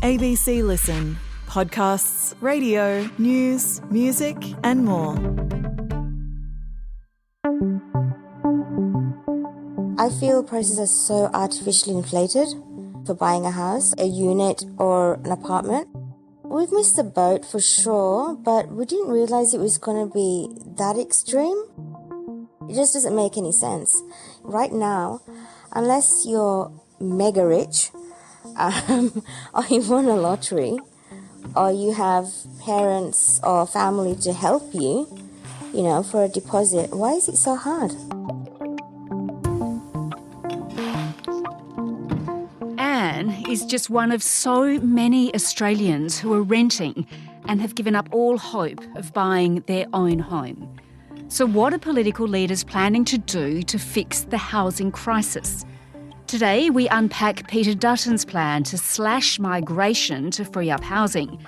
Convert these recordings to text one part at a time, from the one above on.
ABC Listen. Podcasts, radio, news, music and more. I feel prices are so artificially inflated for buying a house, a unit or an apartment. We've missed the boat for sure, but we didn't realise it was going to be that extreme. It just doesn't make any sense. Right now, unless you're mega rich, or you won a lottery, or you have parents or family to help you, for a deposit, why is it so hard? Anne is just one of so many Australians who are renting and have given up all hope of buying their own home. So what are political leaders planning to do to fix the housing crisis? Today we unpack Peter Dutton's plan to slash migration to free up housing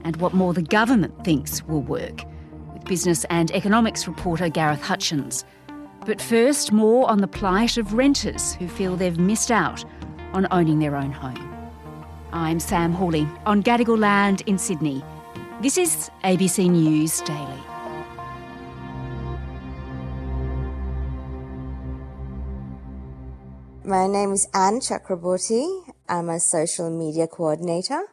and what more the government thinks will work, with business and economics reporter Gareth Hutchens. But first, more on the plight of renters who feel they've missed out on owning their own home. I'm Sam Hawley on Gadigal land in Sydney. This is ABC News Daily. My name is Anne Chakraborty. I'm a social media coordinator.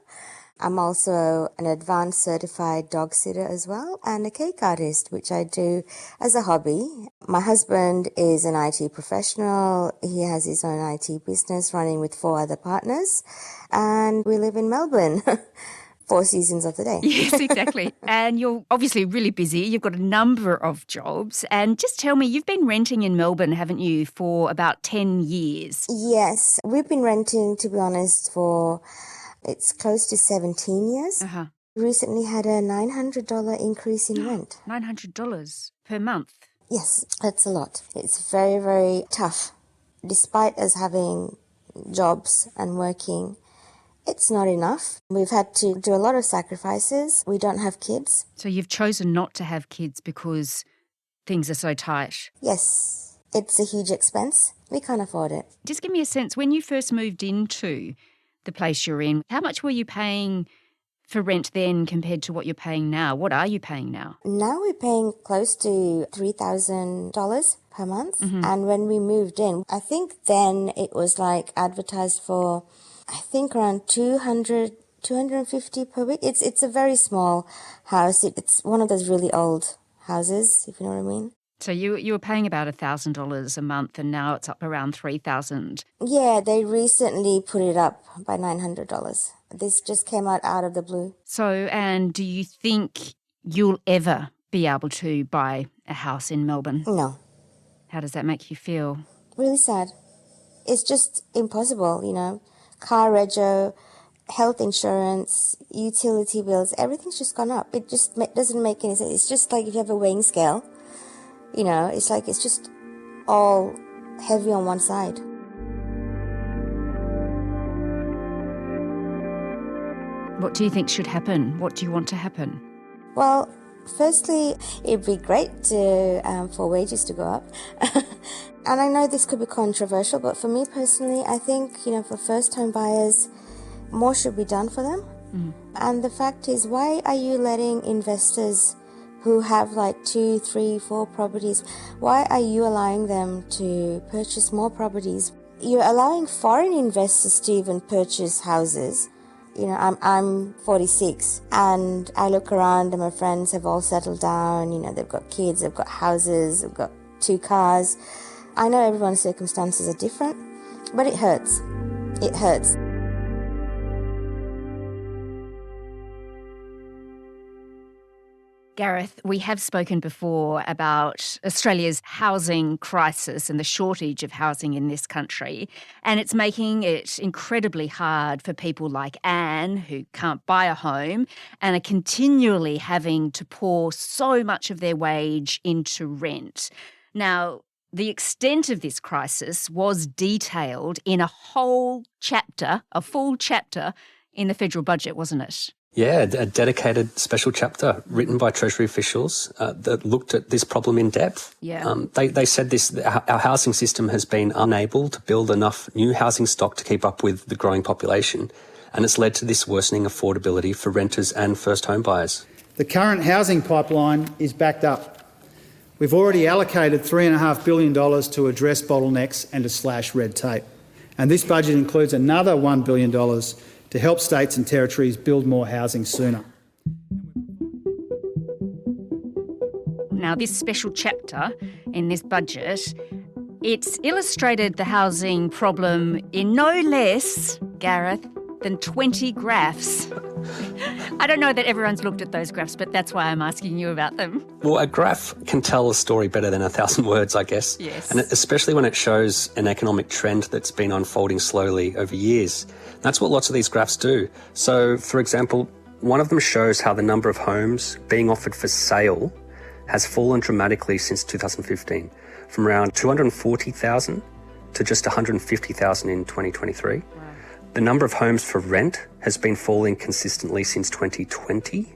I'm also an advanced certified dog sitter as well, and a cake artist, which I do as a hobby. My husband is an IT professional. He has his own IT business running with 4 other partners, and we live in Melbourne. 4 seasons of the day. Yes, exactly. And you're obviously really busy. You've got a number of jobs. And just tell me, you've been renting in Melbourne, haven't you, for about 10 years? Yes, we've been renting, to be honest, for it's close to 17 years. Uh-huh. Recently had a $900 increase in rent. $900 per month? Yes, that's a lot. It's very, very tough. Despite us having jobs and working, it's not enough. We've had to do a lot of sacrifices. We don't have kids. So you've chosen not to have kids because things are so tight? Yes. It's a huge expense. We can't afford it. Just give me a sense, when you first moved into the place you're in, how much were you paying for rent then compared to what you're paying now? What are you paying now? Now we're paying close to $3,000 per month. Mm-hmm. And when we moved in, I think then it was like advertised for, I think around 250 per week. It's a very small house. It's one of those really old houses, if you know what I mean. So you were paying about $1,000 a month and now it's up around $3,000. Yeah, they recently put it up by $900. This just came out of the blue. So, Anne, do you think you'll ever be able to buy a house in Melbourne? No. How does that make you feel? Really sad. It's just impossible, Car rego, health insurance, utility bills, everything's just gone up. It just doesn't make any sense. It's just like if you have a weighing scale, it's like it's just all heavy on one side. What do you think should happen? What do you want to happen? Well, firstly, it'd be great for wages to go up. And I know this could be controversial, but for me personally, I think, for first-time buyers, more should be done for them. Mm. And the fact is, why are you letting investors who have like 2, 3, 4 properties, why are you allowing them to purchase more properties? You're allowing foreign investors to even purchase houses. I'm 46 and I look around and my friends have all settled down. They've got kids, they've got houses, they've got 2 cars. I know everyone's circumstances are different, but it hurts. It hurts. Gareth, we have spoken before about Australia's housing crisis and the shortage of housing in this country, and it's making it incredibly hard for people like Anne, who can't buy a home and are continually having to pour so much of their wage into rent. Now, the extent of this crisis was detailed in a full chapter in the federal budget, wasn't it? Yeah, a dedicated special chapter written by Treasury officials that looked at this problem in depth. Yeah. They said our housing system has been unable to build enough new housing stock to keep up with the growing population. and it's led to this worsening affordability for renters and first home buyers. The current housing pipeline is backed up. We've already allocated $3.5 billion to address bottlenecks and to slash red tape. And this budget includes another $1 billion to help states and territories build more housing sooner. Now, this special chapter in this budget, it's illustrated the housing problem in no less, Gareth, than 20 graphs. I don't know that everyone's looked at those graphs, but that's why I'm asking you about them. Well, a graph can tell a story better than 1,000 words, I guess. Yes. And especially when it shows an economic trend that's been unfolding slowly over years. That's what lots of these graphs do. So, for example, one of them shows how the number of homes being offered for sale has fallen dramatically since 2015, from around 240,000 to just 150,000 in 2023. Wow. The number of homes for rent has been falling consistently since 2020,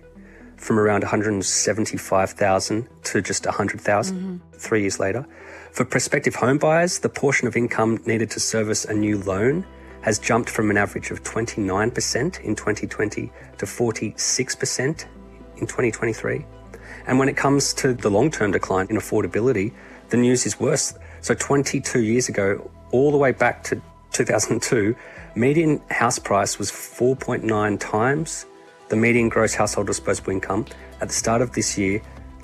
from around 175,000 to just 100,000 3 years later. For prospective home buyers, the portion of income needed to service a new loan has jumped from an average of 29% in 2020 to 46% in 2023. And when it comes to the long-term decline in affordability, the news is worse. So 22 years ago, all the way back to 2002, median house price was 4.9 times the median gross household disposable income. At the start of this year,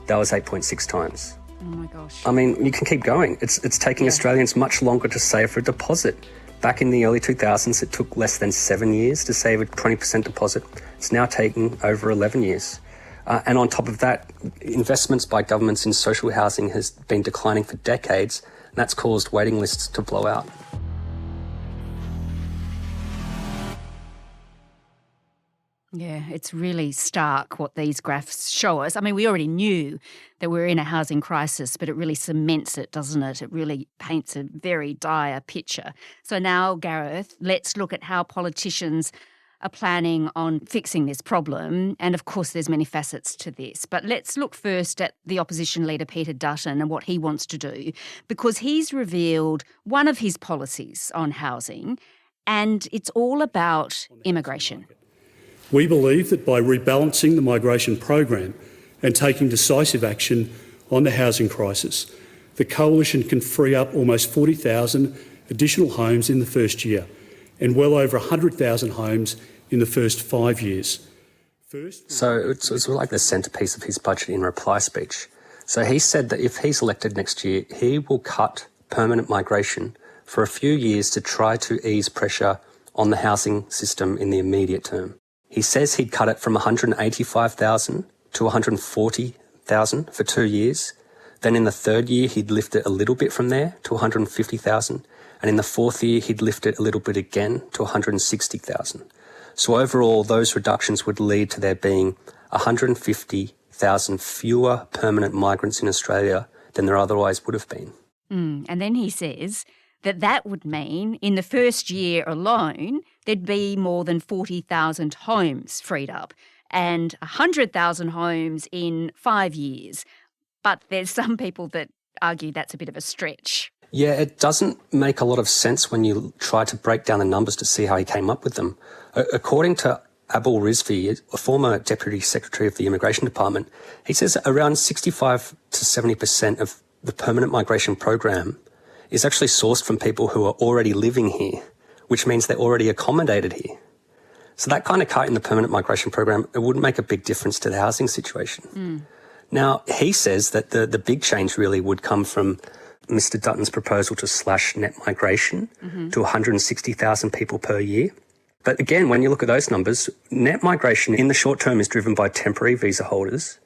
that was 8.6 times. Oh my gosh. I mean, you can keep going. It's taking Australians much longer to save for a deposit. Back in the early 2000s, it took less than 7 years to save a 20% deposit. It's now taking over 11 years. And on top of that, investments by governments in social housing has been declining for decades, and that's caused waiting lists to blow out. Yeah, it's really stark what these graphs show us. I mean, we already knew that we're in a housing crisis, but it really cements it, doesn't it? It really paints a very dire picture. So now, Gareth, let's look at how politicians are planning on fixing this problem. And of course, there's many facets to this. But let's look first at the opposition leader, Peter Dutton, and what he wants to do, because he's revealed one of his policies on housing, and it's all about immigration. We believe that by rebalancing the migration program and taking decisive action on the housing crisis, the Coalition can free up almost 40,000 additional homes in the first year and well over 100,000 homes in the first 5 years. So it's like the centrepiece of his budget in reply speech. So he said that if he's elected next year, he will cut permanent migration for a few years to try to ease pressure on the housing system in the immediate term. He says he'd cut it from 185,000 to 140,000 for 2 years. Then in the third year, he'd lift it a little bit from there to 150,000. And in the fourth year, he'd lift it a little bit again to 160,000. So overall, those reductions would lead to there being 150,000 fewer permanent migrants in Australia than there otherwise would have been. And then he says that would mean in the first year alone, there'd be more than 40,000 homes freed up and 100,000 homes in 5 years. But there's some people that argue that's a bit of a stretch. Yeah, it doesn't make a lot of sense when you try to break down the numbers to see how he came up with them. According to Abul Rizvi, a former Deputy Secretary of the Immigration Department, he says around 65 to 70% of the permanent migration program is actually sourced from people who are already living here, which means they're already accommodated here. So that kind of cut in the permanent migration program, it wouldn't make a big difference to the housing situation. Now, he says that the big change really would come from Mr Dutton's proposal to slash net migration to 160,000 people per year. But again, when you look at those numbers, net migration in the short term is driven by temporary visa holders,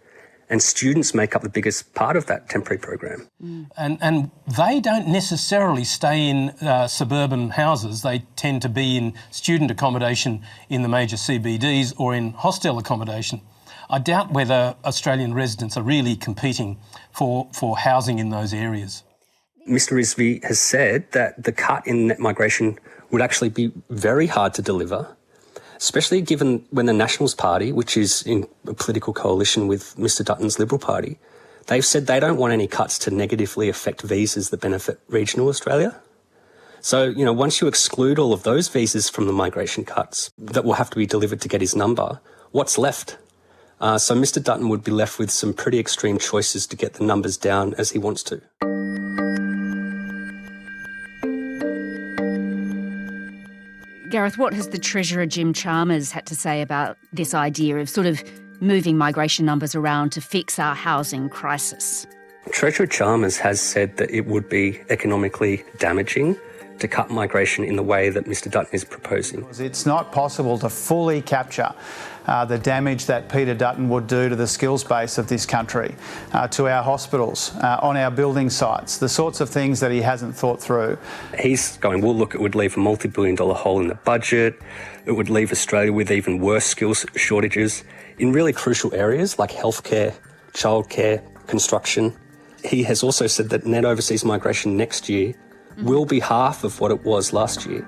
and students make up the biggest part of that temporary program. And they don't necessarily stay in suburban houses. They tend to be in student accommodation in the major CBDs or in hostel accommodation. I doubt whether Australian residents are really competing for housing in those areas. Mr Rizvi has said that the cut in net migration would actually be very hard to deliver, especially given when the Nationals Party, which is in a political coalition with Mr Dutton's Liberal Party, they've said they don't want any cuts to negatively affect visas that benefit regional Australia. So, once you exclude all of those visas from the migration cuts that will have to be delivered to get his number, what's left? So Mr. Dutton would be left with some pretty extreme choices to get the numbers down as he wants to. Gareth, what has the Treasurer Jim Chalmers had to say about this idea of sort of moving migration numbers around to fix our housing crisis? Treasurer Chalmers has said that it would be economically damaging to cut migration in the way that Mr. Dutton is proposing. It's not possible to fully capture the damage that Peter Dutton would do to the skills base of this country, to our hospitals, on our building sites, the sorts of things that he hasn't thought through. He's going, well, look, it would leave a multi-billion-dollar hole in the budget. It would leave Australia with even worse skills shortages in really crucial areas like healthcare, childcare, construction. He has also said that net overseas migration next year will be half of what it was last year.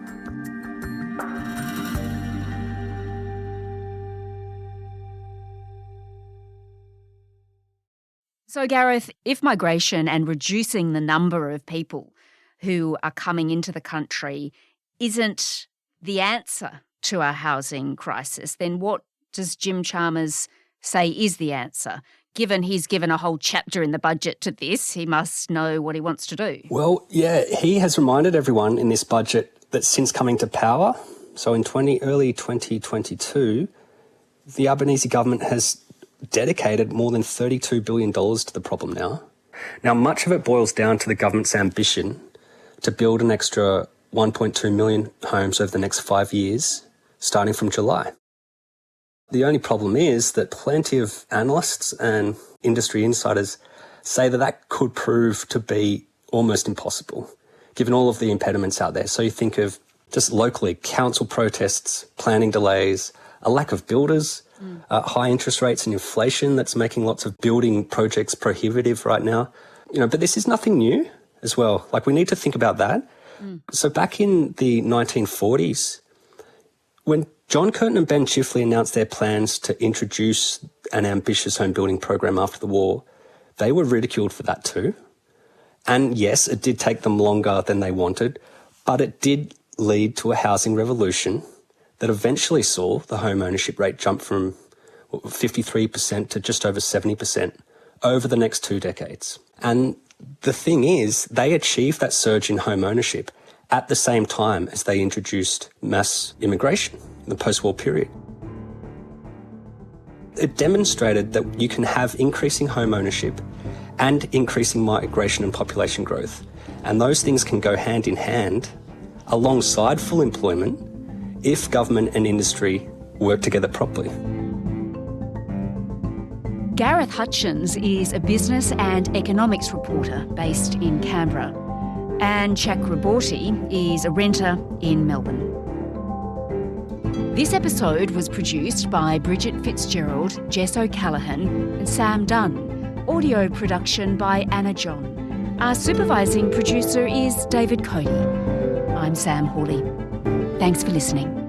So, Gareth, if migration and reducing the number of people who are coming into the country isn't the answer to our housing crisis, then what does Jim Chalmers say is the answer? Given he's given a whole chapter in the budget to this, he must know what he wants to do. Well, yeah, he has reminded everyone in this budget that since coming to power, so in early 2022, the Albanese government has dedicated more than $32 billion to the problem now. Now, much of it boils down to the government's ambition to build an extra 1.2 million homes over the next 5 years, starting from July. The only problem is that plenty of analysts and industry insiders say that that could prove to be almost impossible, given all of the impediments out there. So you think of just locally, council protests, planning delays, a lack of builders, high interest rates and inflation that's making lots of building projects prohibitive right now. But this is nothing new as well. Like, we need to think about that. So back in the 1940s, when John Curtin and Ben Chifley announced their plans to introduce an ambitious home building program after the war, they were ridiculed for that too. And yes, it did take them longer than they wanted, but it did lead to a housing revolution that eventually saw the home ownership rate jump from 53% to just over 70% over the next 2 decades. And the thing is, they achieved that surge in home ownership at the same time as they introduced mass immigration in the post-war period. It demonstrated that you can have increasing home ownership and increasing migration and population growth. And those things can go hand in hand alongside full employment if government and industry work together properly. Gareth Hutchens is a business and economics reporter based in Canberra, and Chakraborty is a renter in Melbourne. This episode was produced by Bridget Fitzgerald, Jess O'Callaghan and Sam Dunn. Audio production by Anna John. Our supervising producer is David Cody. I'm Sam Hawley. Thanks for listening.